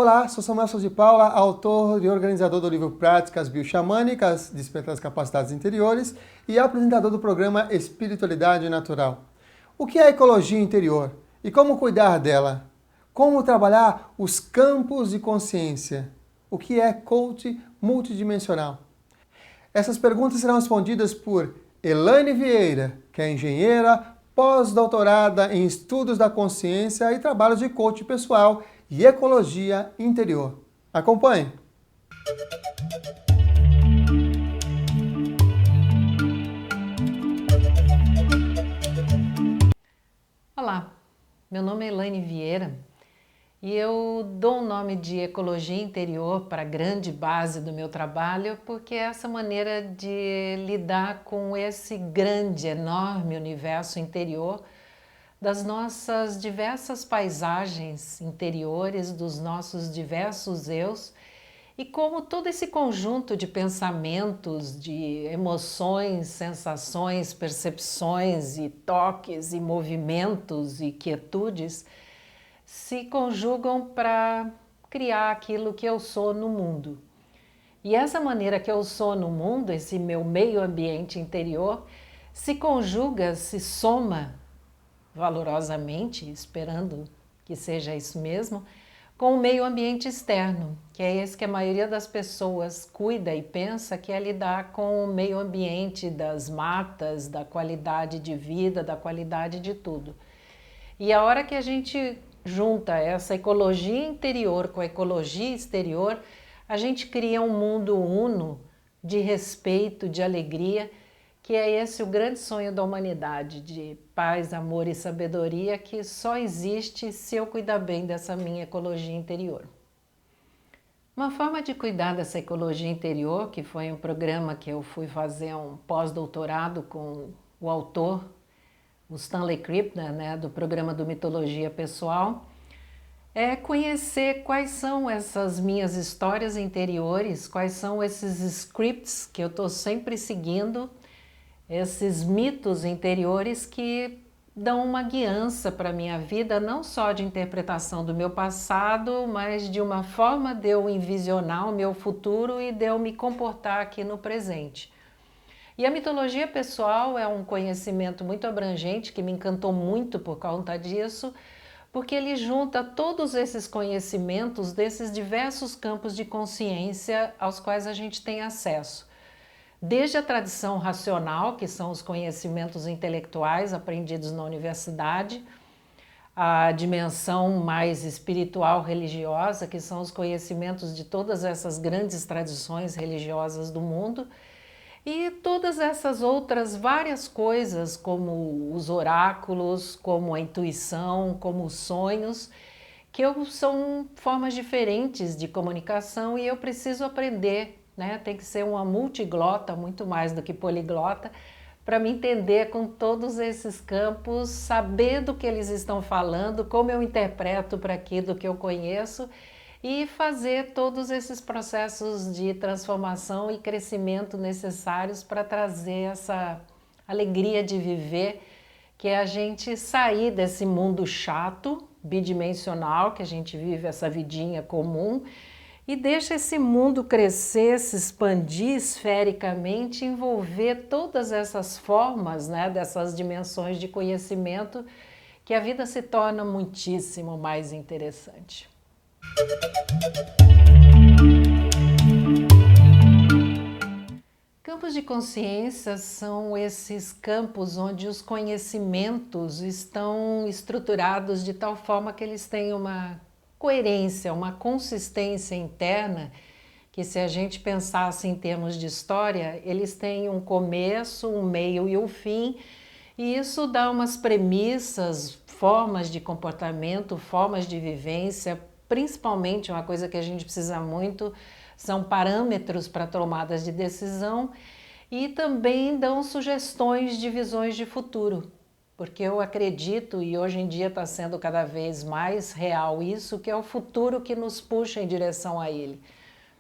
Olá, sou Samuel Souza de Paula, autor e organizador do livro Práticas Bioxamânicas, Despertar as Capacidades Interiores e apresentador do programa Espiritualidade Natural. O que é ecologia interior e como cuidar dela? Como trabalhar os campos de consciência? O que é coach multidimensional? Essas perguntas serão respondidas por Elaine Vieira, que é engenheira, pós-doutorada em estudos da consciência e trabalhos de coach pessoal e ecologia interior. Acompanhe! Olá, meu nome é Elaine Vieira e eu dou o nome de ecologia interior para a grande base do meu trabalho porque é essa maneira de lidar com esse grande, enorme universo interior das nossas diversas paisagens interiores, dos nossos diversos eus e como todo esse conjunto de pensamentos, de emoções, sensações, percepções e toques e movimentos e quietudes se conjugam para criar aquilo que eu sou no mundo. E essa maneira que eu sou no mundo, esse meu meio ambiente interior, se conjuga, se soma valorosamente, esperando que seja isso mesmo, com o meio ambiente externo, que é esse que a maioria das pessoas cuida e pensa que é lidar com o meio ambiente das matas, da qualidade de vida, da qualidade de tudo. E a hora que a gente junta essa ecologia interior com a ecologia exterior, a gente cria um mundo uno de respeito, de alegria, que é esse o grande sonho da humanidade, de paz, amor e sabedoria, que só existe se eu cuidar bem dessa minha ecologia interior. Uma forma de cuidar dessa ecologia interior, que foi um programa que eu fui fazer um pós-doutorado com o autor, o Stanley Krippner, né, do programa do Mitologia Pessoal, é conhecer quais são essas minhas histórias interiores, quais são esses scripts que eu estou sempre seguindo, esses mitos interiores que dão uma guiança para a minha vida, não só de interpretação do meu passado, mas de uma forma de eu envisionar o meu futuro e de eu me comportar aqui no presente. E a mitologia pessoal é um conhecimento muito abrangente que me encantou muito por conta disso, porque ele junta todos esses conhecimentos desses diversos campos de consciência aos quais a gente tem acesso. Desde a tradição racional, que são os conhecimentos intelectuais aprendidos na universidade, a dimensão mais espiritual religiosa, que são os conhecimentos de todas essas grandes tradições religiosas do mundo, e todas essas outras várias coisas, como os oráculos, como a intuição, como os sonhos, que são formas diferentes de comunicação e eu preciso aprender, né? Tem que ser uma multiglota, muito mais do que poliglota, para me entender com todos esses campos, saber do que eles estão falando, como eu interpreto para aquilo que eu conheço e fazer todos esses processos de transformação e crescimento necessários para trazer essa alegria de viver, que é a gente sair desse mundo chato, bidimensional, que a gente vive essa vidinha comum, e deixa esse mundo crescer, se expandir esfericamente, envolver todas essas formas, né, dessas dimensões de conhecimento, que a vida se torna muitíssimo mais interessante. Campos de consciência são esses campos onde os conhecimentos estão estruturados de tal forma que eles têm uma coerência, uma consistência interna, que se a gente pensasse em termos de história, eles têm um começo, um meio e um fim, e isso dá umas premissas, formas de comportamento, formas de vivência, principalmente uma coisa que a gente precisa muito, são parâmetros para tomadas de decisão e também dão sugestões de visões de futuro. Porque eu acredito, e hoje em dia está sendo cada vez mais real isso, que é o futuro que nos puxa em direção a ele.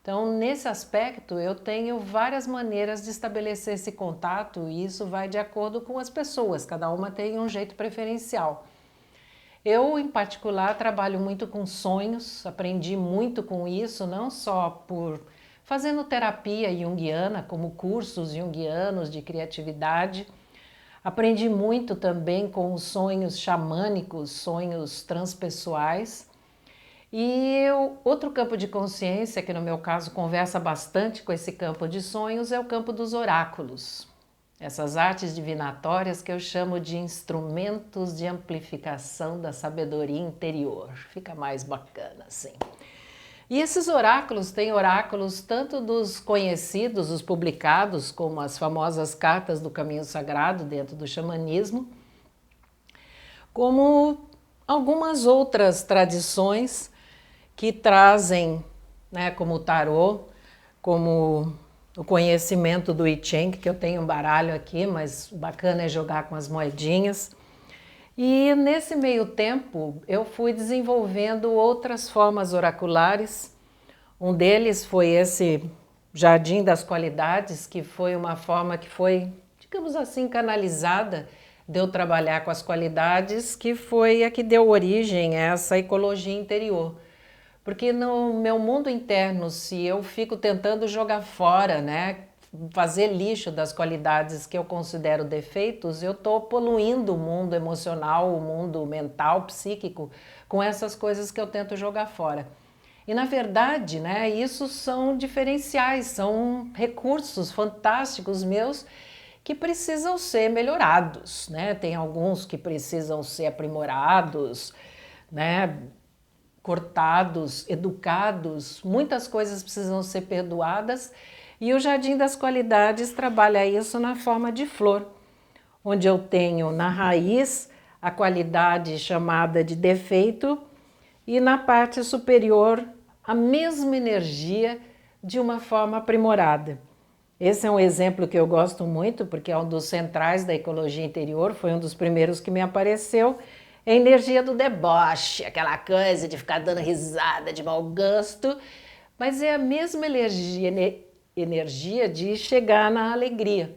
Então, nesse aspecto, eu tenho várias maneiras de estabelecer esse contato e isso vai de acordo com as pessoas, cada uma tem um jeito preferencial. Eu, em particular, trabalho muito com sonhos, aprendi muito com isso, não só por fazendo terapia junguiana, como cursos junguianos de criatividade. Aprendi muito também com os sonhos xamânicos, sonhos transpessoais. E outro campo de consciência, que no meu caso conversa bastante com esse campo de sonhos, é o campo dos oráculos. Essas artes divinatórias que eu chamo de instrumentos de amplificação da sabedoria interior. Fica mais bacana assim. E esses oráculos, têm oráculos tanto dos conhecidos, os publicados, como as famosas cartas do caminho sagrado dentro do xamanismo, como algumas outras tradições que trazem, né, como o tarô, como o conhecimento do I Ching, que eu tenho um baralho aqui, mas o bacana é jogar com as moedinhas. E nesse meio tempo eu fui desenvolvendo outras formas oraculares. Um deles foi esse Jardim das Qualidades, que foi uma forma que foi, digamos assim, canalizada de eu trabalhar com as qualidades, que foi a que deu origem a essa ecologia interior. Porque no meu mundo interno, se eu fico tentando jogar fora, né, fazer lixo das qualidades que eu considero defeitos, eu estou poluindo o mundo emocional, o mundo mental, psíquico, com essas coisas que eu tento jogar fora. E na verdade, né, isso são diferenciais, são recursos fantásticos meus que precisam ser melhorados, né? Tem alguns que precisam ser aprimorados, né? Cortados, educados, muitas coisas precisam ser perdoadas, e o Jardim das Qualidades trabalha isso na forma de flor, onde eu tenho na raiz a qualidade chamada de defeito e na parte superior a mesma energia de uma forma aprimorada. Esse é um exemplo que eu gosto muito, porque é um dos centrais da ecologia interior, foi um dos primeiros que me apareceu. É a energia do deboche, aquela coisa de ficar dando risada de mau gosto, mas é a mesma energia de chegar na alegria,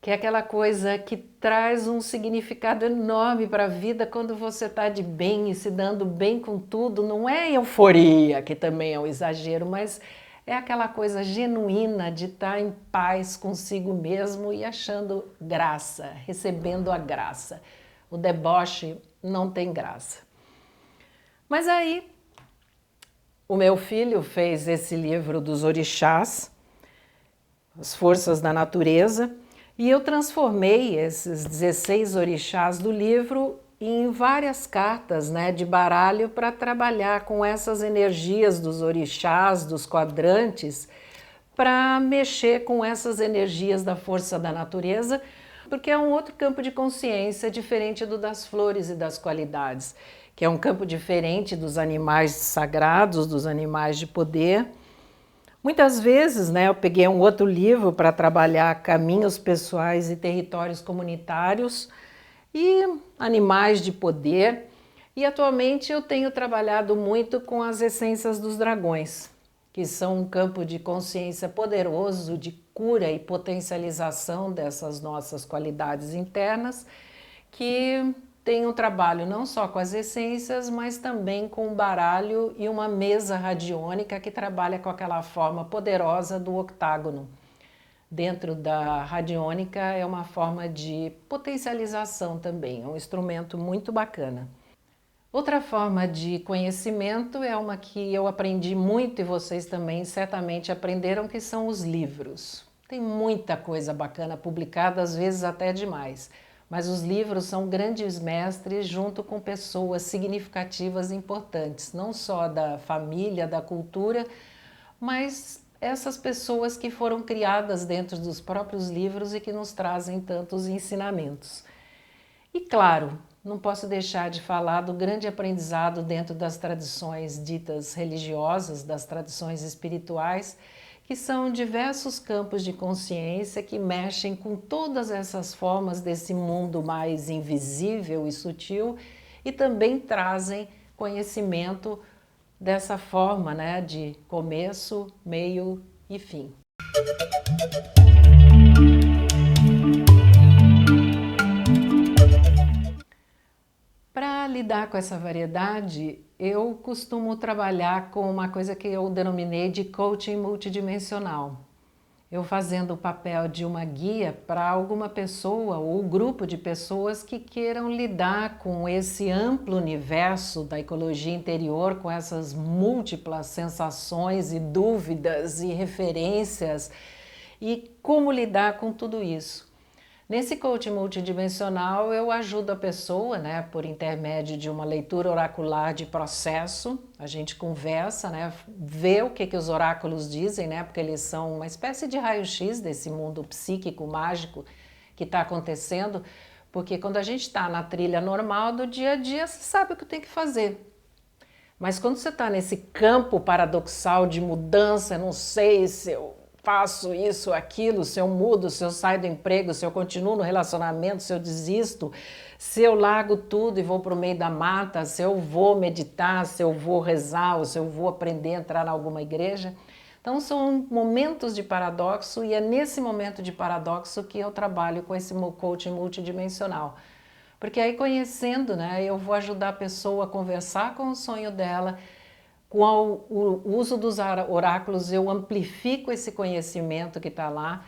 que é aquela coisa que traz um significado enorme para a vida quando você está de bem e se dando bem com tudo. Não é euforia, que também é um exagero, mas é aquela coisa genuína de estar em paz consigo mesmo e achando graça, recebendo a graça. O deboche não tem graça. Mas aí, o meu filho fez esse livro dos orixás, as forças da natureza, e eu transformei esses 16 orixás do livro em várias cartas, né, de baralho para trabalhar com essas energias dos orixás, dos quadrantes, para mexer com essas energias da força da natureza, porque é um outro campo de consciência diferente do das flores e das qualidades, que é um campo diferente dos animais sagrados, dos animais de poder. Muitas vezes, né, eu peguei um outro livro para trabalhar caminhos pessoais e territórios comunitários e animais de poder, e atualmente eu tenho trabalhado muito com as essências dos dragões, que são um campo de consciência poderoso, de cura e potencialização dessas nossas qualidades internas, que tem um trabalho não só com as essências, mas também com o baralho e uma mesa radiônica que trabalha com aquela forma poderosa do octágono. Dentro da radiônica é uma forma de potencialização também, é um instrumento muito bacana. Outra forma de conhecimento é uma que eu aprendi muito e vocês também certamente aprenderam, que são os livros. Tem muita coisa bacana publicada, às vezes até demais, mas os livros são grandes mestres junto com pessoas significativas e importantes, não só da família, da cultura, mas essas pessoas que foram criadas dentro dos próprios livros e que nos trazem tantos ensinamentos. E claro, não posso deixar de falar do grande aprendizado dentro das tradições ditas religiosas, das tradições espirituais, que são diversos campos de consciência que mexem com todas essas formas desse mundo mais invisível e sutil e também trazem conhecimento dessa forma, né, de começo, meio e fim. Para lidar com essa variedade, eu costumo trabalhar com uma coisa que eu denominei de coaching multidimensional. Eu fazendo o papel de uma guia para alguma pessoa ou grupo de pessoas que queiram lidar com esse amplo universo da ecologia interior, com essas múltiplas sensações e dúvidas e referências e como lidar com tudo isso. Nesse coaching multidimensional, eu ajudo a pessoa, né, por intermédio de uma leitura oracular de processo. A gente conversa, né, vê o que os oráculos dizem, né, porque eles são uma espécie de raio-x desse mundo psíquico, mágico que está acontecendo. Porque quando a gente está na trilha normal do dia a dia, você sabe o que tem que fazer. Mas quando você está nesse campo paradoxal de mudança, não sei se eu faço isso, aquilo, se eu mudo, se eu saio do emprego, se eu continuo no relacionamento, se eu desisto, se eu largo tudo e vou para o meio da mata, se eu vou meditar, se eu vou rezar, ou se eu vou aprender a entrar em alguma igreja. Então são momentos de paradoxo e é nesse momento de paradoxo que eu trabalho com esse coaching multidimensional. Porque aí conhecendo, né, eu vou ajudar a pessoa a conversar com o sonho dela. Com o uso dos oráculos, eu amplifico esse conhecimento que está lá,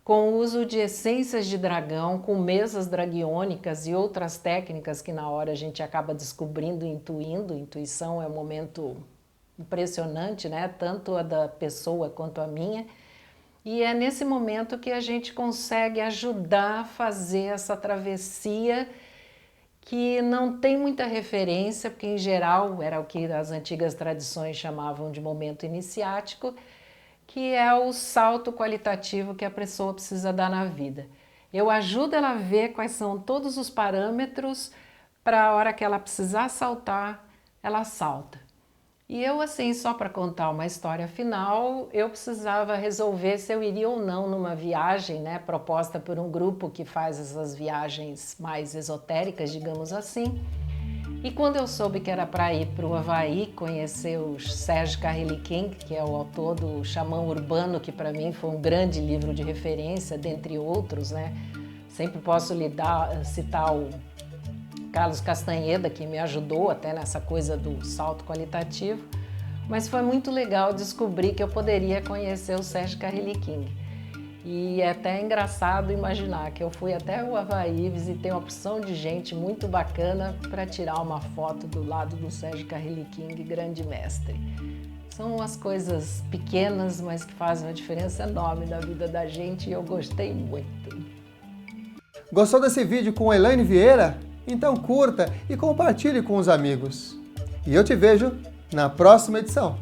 com o uso de essências de dragão, com mesas draguiônicas e outras técnicas que na hora a gente acaba descobrindo, intuindo. Intuição é um momento impressionante, né? Tanto a da pessoa quanto a minha. E é nesse momento que a gente consegue ajudar a fazer essa travessia que não tem muita referência, porque em geral era o que as antigas tradições chamavam de momento iniciático, que é o salto qualitativo que a pessoa precisa dar na vida. Eu ajudo ela a ver quais são todos os parâmetros para a hora que ela precisar saltar, ela salta. E eu, assim, só para contar uma história final, eu precisava resolver se eu iria ou não numa viagem, né, proposta por um grupo que faz essas viagens mais esotéricas, digamos assim. E quando eu soube que era para ir para o Havaí, conhecer o Serge Kahili-King, que é o autor do Xamã Urbano, que para mim foi um grande livro de referência, dentre outros, né? Sempre posso citar o Carlos Castanheda, que me ajudou até nessa coisa do salto qualitativo, mas foi muito legal descobrir que eu poderia conhecer o Serge Kahili-King. E é até engraçado imaginar que eu fui até o Havaí, visitei uma opção de gente muito bacana para tirar uma foto do lado do Serge Kahili-King, grande mestre. São umas coisas pequenas, mas que fazem uma diferença enorme na vida da gente e eu gostei muito. Gostou desse vídeo com a Elaine Vieira? Então curta e compartilhe com os amigos. E eu te vejo na próxima edição.